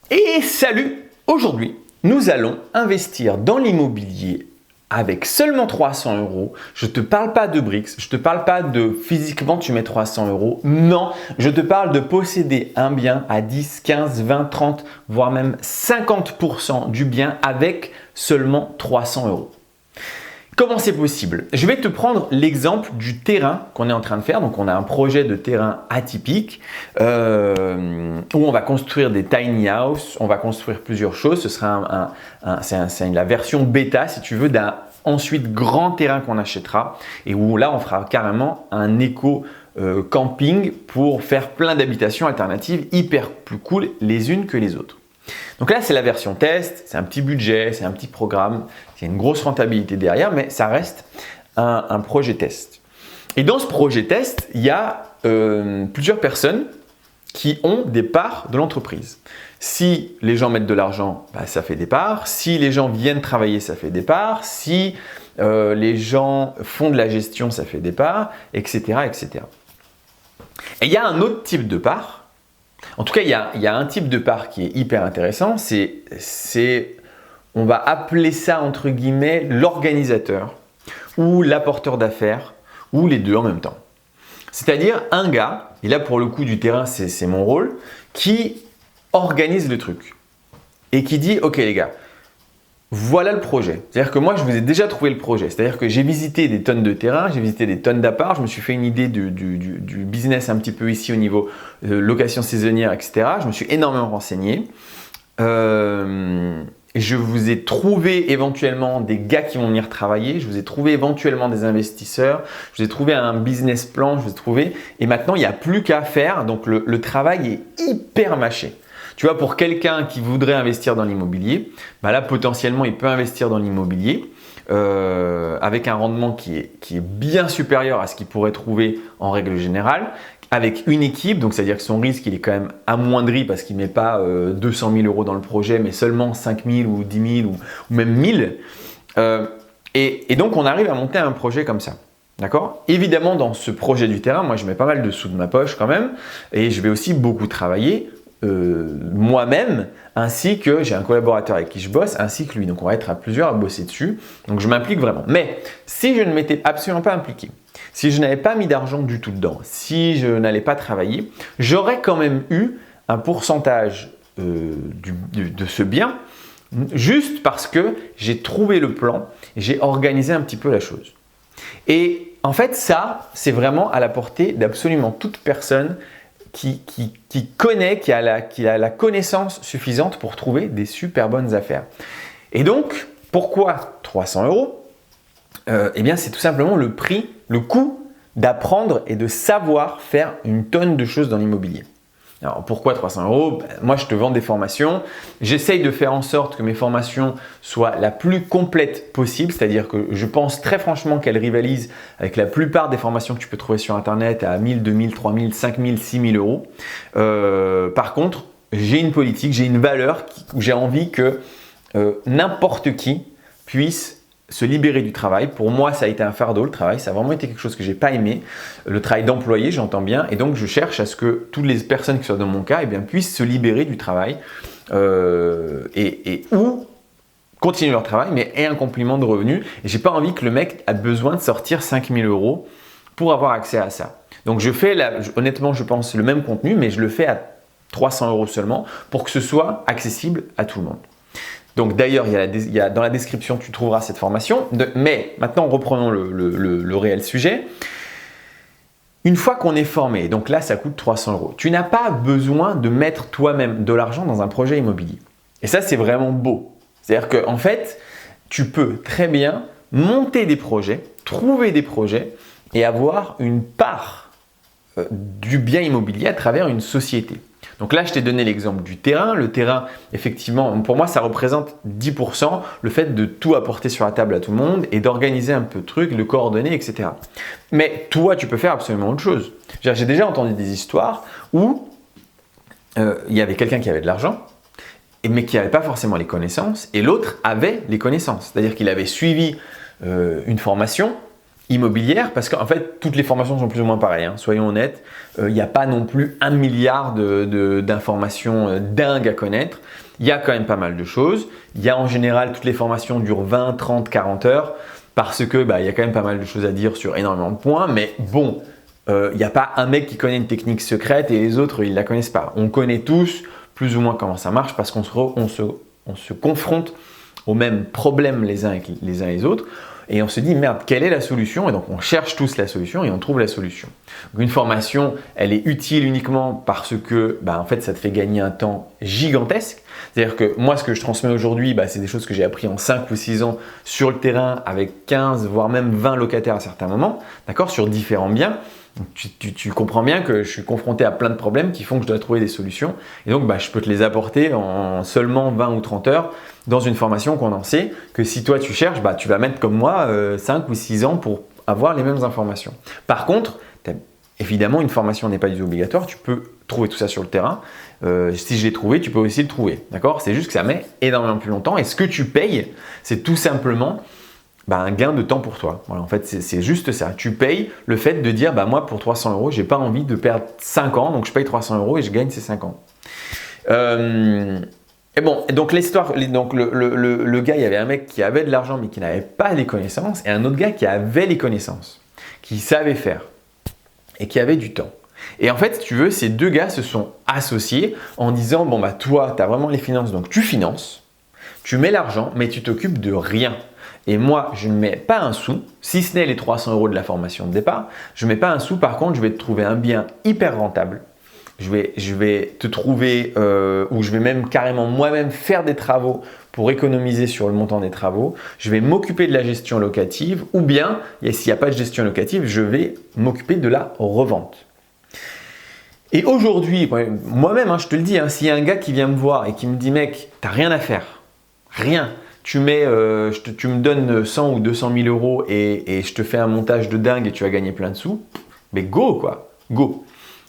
Et salut! Aujourd'hui, nous allons investir dans l'immobilier avec seulement 300 euros. Je ne te parle pas de briques, je ne te parle pas de physiquement tu mets 300 euros. Non, je te parle de posséder un bien à 10, 15, 20, 30, voire même 50% du bien avec seulement 300 euros. Comment c'est possible? Je vais te prendre l'exemple du terrain qu'on est en train de faire. Donc, on a un projet de terrain atypique où on va construire des tiny house, on va construire plusieurs choses. Ce sera c'est la version bêta, si tu veux, d'un ensuite grand terrain qu'on achètera et où là, on fera carrément un éco-camping pour faire plein d'habitations alternatives hyper plus cool les unes que les autres. Donc là, c'est la version test, c'est un petit budget, c'est un petit programme, il y a une grosse rentabilité derrière, mais ça reste un projet test. Et dans ce projet test, il y a plusieurs personnes qui ont des parts de l'entreprise. Si les gens mettent de l'argent, ça fait des parts. Si les gens viennent travailler, ça fait des parts. Si les gens font de la gestion, ça fait des parts, etc., etc. Et il y a un autre type de part. En tout cas, il y a un type de part qui est hyper intéressant, on va appeler ça entre guillemets l'organisateur ou l'apporteur d'affaires ou les deux en même temps. C'est-à-dire un gars, et là pour le coup du terrain c'est mon rôle, qui organise le truc et qui dit ok les gars, voilà le projet. C'est-à-dire que moi, je vous ai déjà trouvé le projet. C'est-à-dire que j'ai visité des tonnes de terrain, j'ai visité des tonnes d'apparts, je me suis fait une idée du business un petit peu ici au niveau location saisonnière, etc. Je me suis énormément renseigné. Je vous ai trouvé éventuellement des gars qui vont venir travailler, je vous ai trouvé éventuellement des investisseurs, je vous ai trouvé un business plan, je vous ai trouvé. Et maintenant, il n'y a plus qu'à faire. Donc, le travail est hyper mâché. Tu vois, pour quelqu'un qui voudrait investir dans l'immobilier, là, potentiellement, il peut investir dans l'immobilier avec un rendement qui est bien supérieur à ce qu'il pourrait trouver en règle générale, avec une équipe. Donc, c'est-à-dire que son risque, il est quand même amoindri parce qu'il ne met pas 200 000 euros dans le projet, mais seulement 5 000 ou 10 000 ou même 1 000. Et donc, on arrive à monter un projet comme ça. D'accord? Évidemment, dans ce projet du terrain, moi, je mets pas mal de sous de ma poche quand même et je vais aussi beaucoup travailler moi-même, ainsi que j'ai un collaborateur avec qui je bosse, ainsi que lui. Donc, on va être à plusieurs à bosser dessus. Donc, je m'implique vraiment. Mais si je ne m'étais absolument pas impliqué, si je n'avais pas mis d'argent du tout dedans, si je n'allais pas travailler, j'aurais quand même eu un pourcentage de ce bien juste parce que j'ai trouvé le plan et j'ai organisé un petit peu la chose. Et en fait, ça, c'est vraiment à la portée d'absolument toute personne qui connaît, qui a la connaissance suffisante pour trouver des super bonnes affaires. Et donc, pourquoi 300 euros? Eh bien, c'est tout simplement le prix, le coût d'apprendre et de savoir faire une tonne de choses dans l'immobilier. Alors, pourquoi 300 euros? Moi, je te vends des formations. J'essaye de faire en sorte que mes formations soient la plus complète possible. C'est-à-dire que je pense très franchement qu'elles rivalisent avec la plupart des formations que tu peux trouver sur Internet à 1000, 2000, 3000, 5000, 6000 euros. Par contre, j'ai une politique, j'ai une valeur où j'ai envie que n'importe qui puisse se libérer du travail. Pour moi, ça a été un fardeau, le travail. Ça a vraiment été quelque chose que je n'ai pas aimé. Le travail d'employé, j'entends bien. Et donc, je cherche à ce que toutes les personnes qui sont dans mon cas puissent se libérer du travail ou continuer leur travail, mais aient un complément de revenus. Et je n'ai pas envie que le mec ait besoin de sortir 5000 euros pour avoir accès à ça. Donc, je fais, honnêtement, je pense, le même contenu, mais je le fais à 300 euros seulement pour que ce soit accessible à tout le monde. Donc d'ailleurs, dans la description, tu trouveras cette formation. Mais maintenant, reprenons le réel sujet. Une fois qu'on est formé, donc là, ça coûte 300 euros. Tu n'as pas besoin de mettre toi-même de l'argent dans un projet immobilier. Et ça, c'est vraiment beau. C'est-à-dire qu'en fait, tu peux très bien monter des projets, trouver des projets et avoir une part du bien immobilier à travers une société. Donc là, je t'ai donné l'exemple du terrain. Le terrain, effectivement, pour moi, ça représente 10%, le fait de tout apporter sur la table à tout le monde et d'organiser un peu de trucs, de coordonner, etc. Mais toi, tu peux faire absolument autre chose. J'ai déjà entendu des histoires où il y avait quelqu'un qui avait de l'argent, mais qui n'avait pas forcément les connaissances, et l'autre avait les connaissances. C'est-à-dire qu'il avait suivi une formation immobilière, parce qu'en fait, toutes les formations sont plus ou moins pareilles, hein, soyons honnêtes. Il n'y a pas non plus 1 milliard d'informations dingues à connaître. Il y a quand même pas mal de choses. Il y a en général, toutes les formations durent 20, 30, 40 heures, parce que il y a quand même pas mal de choses à dire sur énormément de points. Mais bon, il n'y a pas un mec qui connaît une technique secrète et les autres, ils ne la connaissent pas. On connaît tous plus ou moins comment ça marche, parce qu'on se confronte aux mêmes problèmes les uns avec les autres. Et on se dit, merde, quelle est la solution? Et donc, on cherche tous la solution et on trouve la solution. Donc, une formation, elle est utile uniquement parce que, en fait, ça te fait gagner un temps gigantesque. C'est-à-dire que moi, ce que je transmets aujourd'hui, c'est des choses que j'ai appris en 5 ou 6 ans sur le terrain avec 15, voire même 20 locataires à certains moments, d'accord, sur différents biens. Donc, tu comprends bien que je suis confronté à plein de problèmes qui font que je dois trouver des solutions. Et donc, je peux te les apporter en seulement 20 ou 30 heures dans une formation condensée que si toi tu cherches, tu vas mettre comme moi 5 ou 6 ans pour avoir les mêmes informations. Par contre, évidemment, une formation n'est pas du tout obligatoire. Tu peux trouver tout ça sur le terrain. Si je l'ai trouvé, tu peux aussi le trouver. D'accord? C'est juste que ça met énormément plus longtemps. Et ce que tu payes, c'est tout simplement un gain de temps pour toi. Voilà, en fait, c'est juste ça. Tu payes le fait de dire, moi, pour 300 euros, je n'ai pas envie de perdre 5 ans, donc je paye 300 euros et je gagne ces 5 ans. Et bon, donc l'histoire, donc le gars, il y avait un mec qui avait de l'argent mais qui n'avait pas les connaissances et un autre gars qui avait les connaissances, qui savait faire et qui avait du temps. Et en fait, si tu veux, ces deux gars se sont associés en disant, toi, tu as vraiment les finances, donc tu finances, tu mets l'argent, mais tu t'occupes de rien. Et moi, je ne mets pas un sou, si ce n'est les 300 euros de la formation de départ, je ne mets pas un sou. Par contre, je vais te trouver un bien hyper rentable. Je vais te trouver, ou je vais même carrément moi-même faire des travaux pour économiser sur le montant des travaux. Je vais m'occuper de la gestion locative, ou bien, s'il n'y a pas de gestion locative, je vais m'occuper de la revente. Et aujourd'hui, moi-même, je te le dis, s'il y a un gars qui vient me voir et qui me dit, mec, tu n'as rien à faire, rien. Tu me donnes 100 ou 200 000 euros et je te fais un montage de dingue et tu vas gagner plein de sous. Mais go quoi, go.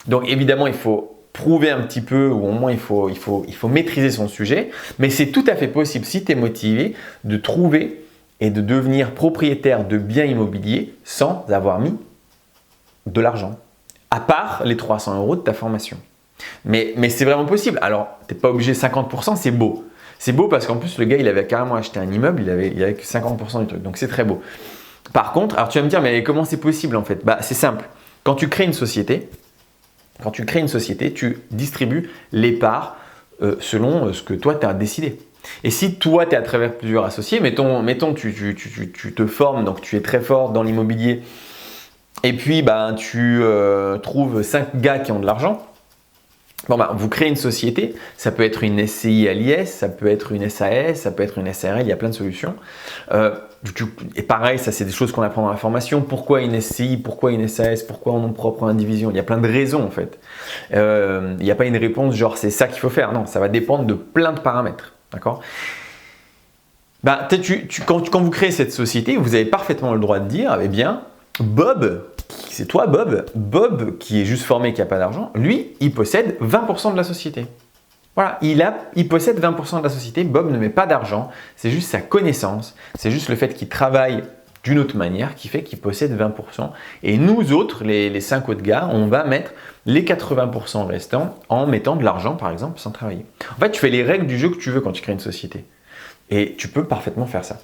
Donc évidemment, il faut prouver un petit peu ou au moins il faut maîtriser son sujet. Mais c'est tout à fait possible si tu es motivé de trouver et de devenir propriétaire de biens immobiliers sans avoir mis de l'argent. À part les 300 euros de ta formation. Mais c'est vraiment possible. Alors, tu n'es pas obligé 50%, c'est beau. C'est beau parce qu'en plus, le gars, il avait carrément acheté un immeuble, il avait que 50% du truc. Donc, c'est très beau. Par contre, alors tu vas me dire, mais comment c'est possible en fait? C'est simple. Quand tu crées une société, tu distribues les parts selon ce que toi, tu as décidé. Et si toi, tu es à travers plusieurs associés, mettons tu te formes, donc tu es très fort dans l'immobilier, et puis tu trouves 5 gars qui ont de l'argent. Vous créez une société, ça peut être une SCI à l'IS, ça peut être une SAS, ça peut être une SARL, il y a plein de solutions. Et pareil, ça c'est des choses qu'on apprend dans la formation. Pourquoi une SCI, pourquoi une SAS, pourquoi en nom propre en indivision? Il y a plein de raisons en fait. Il n'y a pas une réponse genre c'est ça qu'il faut faire. Non, ça va dépendre de plein de paramètres. D'accord? Quand vous créez cette société, vous avez parfaitement le droit de dire, eh bien, Bob, c'est toi Bob qui est juste formé, qui n'a pas d'argent, lui, il possède 20% de la société. Voilà, il possède 20% de la société, Bob ne met pas d'argent, c'est juste sa connaissance, c'est juste le fait qu'il travaille d'une autre manière qui fait qu'il possède 20%. Et nous autres, les 5 autres gars, on va mettre les 80% restants en mettant de l'argent, par exemple, sans travailler. En fait, tu fais les règles du jeu que tu veux quand tu crées une société. Et tu peux parfaitement faire ça.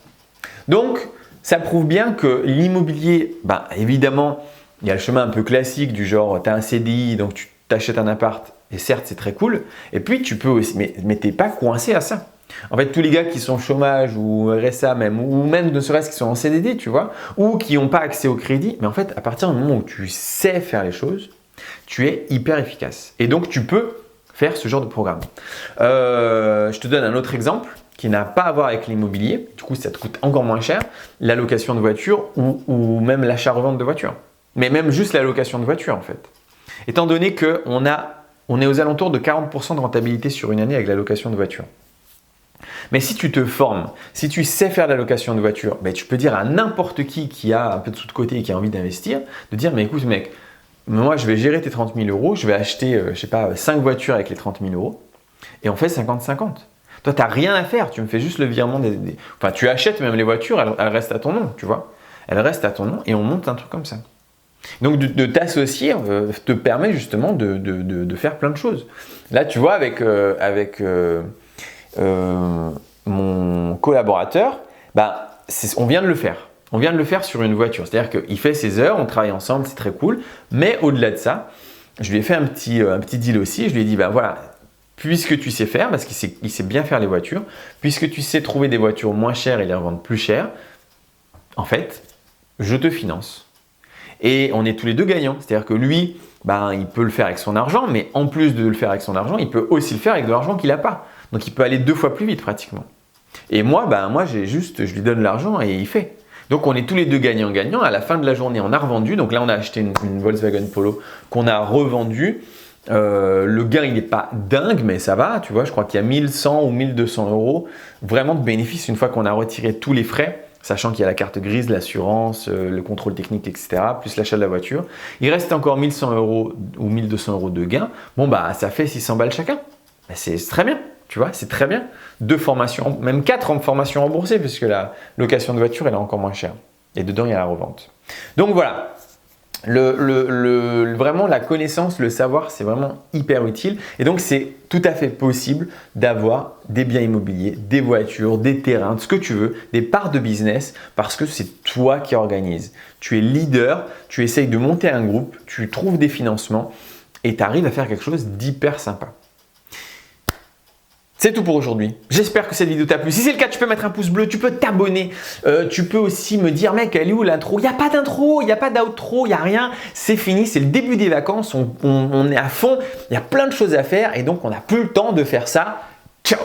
Donc, ça prouve bien que l'immobilier, évidemment, il y a le chemin un peu classique du genre, tu as un CDI, donc tu t'achètes un appart, et certes, c'est très cool. Et puis, tu peux aussi, mais tu n'es pas coincé à ça. En fait, tous les gars qui sont au chômage ou RSA même, ou même ne serait-ce qui sont en CDD, tu vois, ou qui n'ont pas accès au crédit, mais en fait, à partir du moment où tu sais faire les choses, tu es hyper efficace. Et donc, tu peux faire ce genre de programme. Je te donne un autre exemple qui n'a pas à voir avec l'immobilier, du coup ça te coûte encore moins cher, la location de voiture ou même l'achat-revente de voiture. Mais même juste la location de voiture en fait. Étant donné qu'on est aux alentours de 40% de rentabilité sur une année avec la location de voiture. Mais si tu te formes, si tu sais faire la location de voiture, tu peux dire à n'importe qui a un peu de sous de côté et qui a envie d'investir, de dire mais écoute mec, moi je vais gérer tes 30 000 euros, je vais acheter 5 voitures avec les 30 000 euros et on fait 50-50. Toi, tu n'as rien à faire, tu me fais juste le virement Enfin, tu achètes même les voitures, elles restent à ton nom, tu vois. elle reste à ton nom et on monte un truc comme ça. Donc de t'associer te permet justement de faire plein de choses. Là, tu vois, avec mon collaborateur, on vient de le faire. On vient de le faire sur une voiture. C'est-à-dire qu'il fait ses heures, on travaille ensemble, c'est très cool. Mais au-delà de ça, je lui ai fait un petit deal aussi. Je lui ai dit, voilà, puisque tu sais faire, parce qu'il sait bien faire les voitures, puisque tu sais trouver des voitures moins chères et les revendre plus chères, en fait, je te finance. Et on est tous les deux gagnants. C'est-à-dire que lui, il peut le faire avec son argent, mais en plus de le faire avec son argent, il peut aussi le faire avec de l'argent qu'il n'a pas. Donc, il peut aller 2 fois plus vite pratiquement. Et moi, je lui donne l'argent et il fait. Donc, on est tous les deux gagnants-gagnants. À la fin de la journée, on a revendu. Donc là, on a acheté une Volkswagen Polo qu'on a revendue. Le gain, il n'est pas dingue, mais ça va. Tu vois, je crois qu'il y a 1100 ou 1200 euros vraiment de bénéfices une fois qu'on a retiré tous les frais. Sachant qu'il y a la carte grise, l'assurance, le contrôle technique, etc., plus l'achat de la voiture. Il reste encore 1100 euros ou 1200 euros de gain. Ça fait 600 balles chacun. C'est très bien, tu vois, c'est très bien. 2 formations, même 4 formations remboursées, puisque la location de voiture, elle est encore moins chère. Et dedans, il y a la revente. Donc voilà. Vraiment, la connaissance, le savoir, c'est vraiment hyper utile. Et donc, c'est tout à fait possible d'avoir des biens immobiliers, des voitures, des terrains, ce que tu veux, des parts de business, parce que c'est toi qui organises. Tu es leader, tu essayes de monter un groupe, tu trouves des financements et tu arrives à faire quelque chose d'hyper sympa. C'est tout pour aujourd'hui. J'espère que cette vidéo t'a plu. Si c'est le cas, tu peux mettre un pouce bleu, tu peux t'abonner. Tu peux aussi me dire, mec, elle est où l'intro? Il n'y a pas d'intro, il n'y a pas d'outro, il n'y a rien. C'est fini, c'est le début des vacances. On est à fond. Il y a plein de choses à faire et donc on n'a plus le temps de faire ça. Ciao!